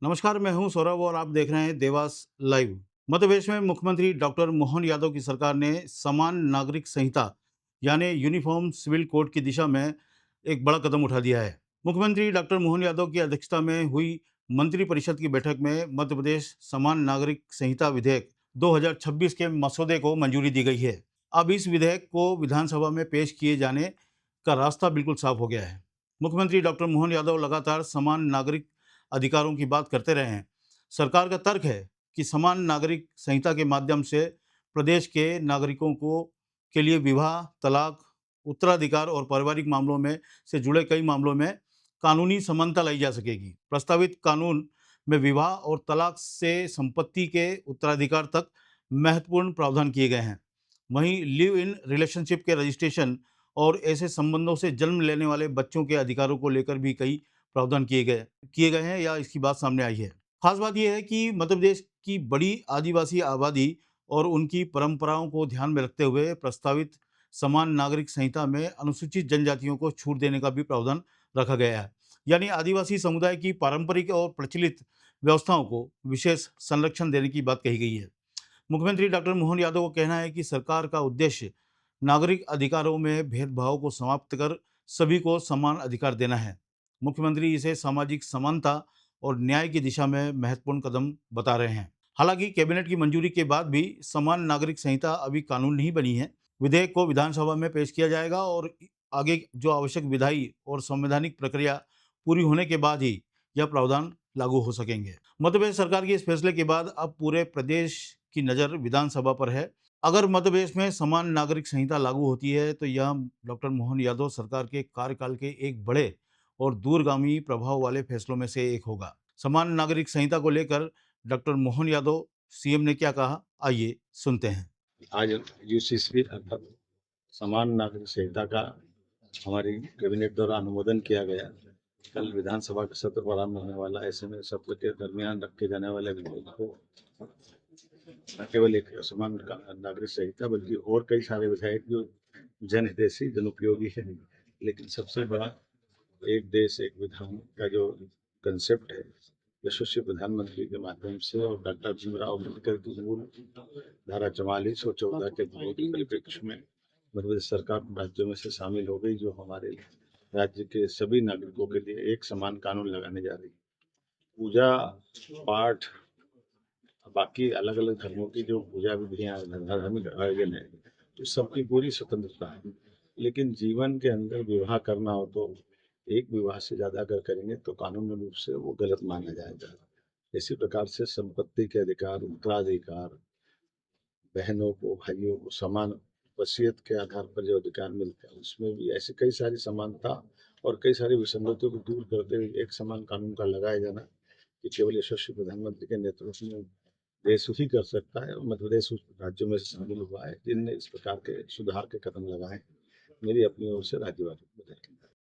नमस्कार, मैं हूं सौरभ और आप देख रहे हैं देवास लाइव। मध्य प्रदेश में मुख्यमंत्री डॉक्टर मोहन यादव की सरकार ने समान नागरिक संहिता यानी यूनिफॉर्म सिविल कोड की दिशा में एक बड़ा कदम उठा दिया है। मुख्यमंत्री डॉक्टर मोहन यादव की अध्यक्षता में हुई मंत्रिपरिषद की बैठक में मध्य प्रदेश समान नागरिक संहिता विधेयक 2026 के मसौदे को मंजूरी दी गई है। अब इस विधेयक को विधानसभा में पेश किए जाने का रास्ता बिल्कुल साफ हो गया है। मुख्यमंत्री डॉक्टर मोहन यादव लगातार समान नागरिक अधिकारों की बात करते रहे हैं। सरकार का तर्क है कि समान नागरिक संहिता के माध्यम से प्रदेश के नागरिकों को के लिए विवाह, तलाक, उत्तराधिकार और पारिवारिक मामलों में से जुड़े कई मामलों में कानूनी समानता लाई जा सकेगी। प्रस्तावित कानून में विवाह और तलाक से संपत्ति के उत्तराधिकार तक महत्वपूर्ण प्रावधान किए गए हैं। वहीं लिव इन रिलेशनशिप के रजिस्ट्रेशन और ऐसे संबंधों से जन्म लेने वाले बच्चों के अधिकारों को लेकर भी कई प्रावधान किए गए हैं या इसकी बात सामने आई है। खास बात यह है कि मध्य प्रदेश की बड़ी आदिवासी आबादी और उनकी परंपराओं को ध्यान में रखते हुए प्रस्तावित समान नागरिक संहिता में अनुसूचित जनजातियों को छूट देने का भी प्रावधान रखा गया है। यानी आदिवासी समुदाय की पारंपरिक और प्रचलित व्यवस्थाओं को विशेष संरक्षण देने की बात कही गई है। मुख्यमंत्री डॉक्टर मोहन यादव का कहना है कि सरकार का उद्देश्य नागरिक अधिकारों में भेदभाव को समाप्त कर सभी को समान अधिकार देना है। मुख्यमंत्री इसे सामाजिक समानता और न्याय की दिशा में महत्वपूर्ण कदम बता रहे हैं। हालांकि कैबिनेट की मंजूरी के बाद भी समान नागरिक संहिता अभी कानून नहीं बनी है। विधेयक को विधानसभा में पेश किया जाएगा और आगे जो आवश्यक विधायी और संवैधानिक प्रक्रिया पूरी होने के बाद ही यह प्रावधान लागू हो सकेंगे। मध्य प्रदेश सरकार के इस फैसले के बाद अब पूरे प्रदेश की नज़र विधानसभा पर है। अगर मध्य प्रदेश में समान नागरिक संहिता लागू होती है तो यह डॉक्टर मोहन यादव सरकार के कार्यकाल के एक बड़े और दूरगामी प्रभाव वाले फैसलों में से एक होगा। समान नागरिक संहिता को लेकर डॉक्टर मोहन यादव सीएम ने क्या कहा, आइए सुनते हैं। आज यूसीसी अर्थात समान नागरिक संहिता का हमारी कैबिनेट द्वारा अनुमोदन किया गया। कल विधानसभा का सत्र प्रारंभ होने वाला है। ऐसे में सत्र के दरमियान रखे जाने वाले विधेयक को न केवल एक समान नागरिक संहिता बल्कि और कई सारे विधेयक जो जनहितैषी जनउपयोगी है, लेकिन सबसे बड़ा एक देश एक विधान का जो कंसेप्ट है, यशस्वी प्रधानमंत्री के माध्यम से और डॉक्टर भीमराव अम्बेडकर की मूल धारा 44 और 14 के परिप्रेक्ष्य में मध्य प्रदेश सरकार राज्यों में से शामिल हो गई, जो हमारे राज्य के सभी नागरिकों के लिए एक समान कानून लगाने जा रही है। पूजा पाठ, बाकी अलग अलग धर्मों की जो पूजा विधियां धार्मिक आयोजन है, तो सबकी पूरी स्वतंत्रता है। लेकिन जीवन के अंदर विवाह करना हो तो एक विवाह से ज्यादा अगर करेंगे तो कानूनी रूप से वो गलत माना जाएगा। इसी प्रकार से संपत्ति के अधिकार, उत्तराधिकार, बहनों को भाइयों को समान वसीयत के आधार पर जो अधिकार मिलते हैं, उसमें भी ऐसी कई सारी समानता और कई सारी विसंगतियों को दूर करते हुए एक समान कानून का लगाया जाना, कि केवल यशस्वी प्रधानमंत्री के नेतृत्व में देश ही कर सकता है। और मध्य प्रदेश उस राज्यों में से शामिल हुआ है जिनने इस प्रकार के सुधार के कदम लगाए। मेरी अपनी ओर से राज्यवासियों को बधाई।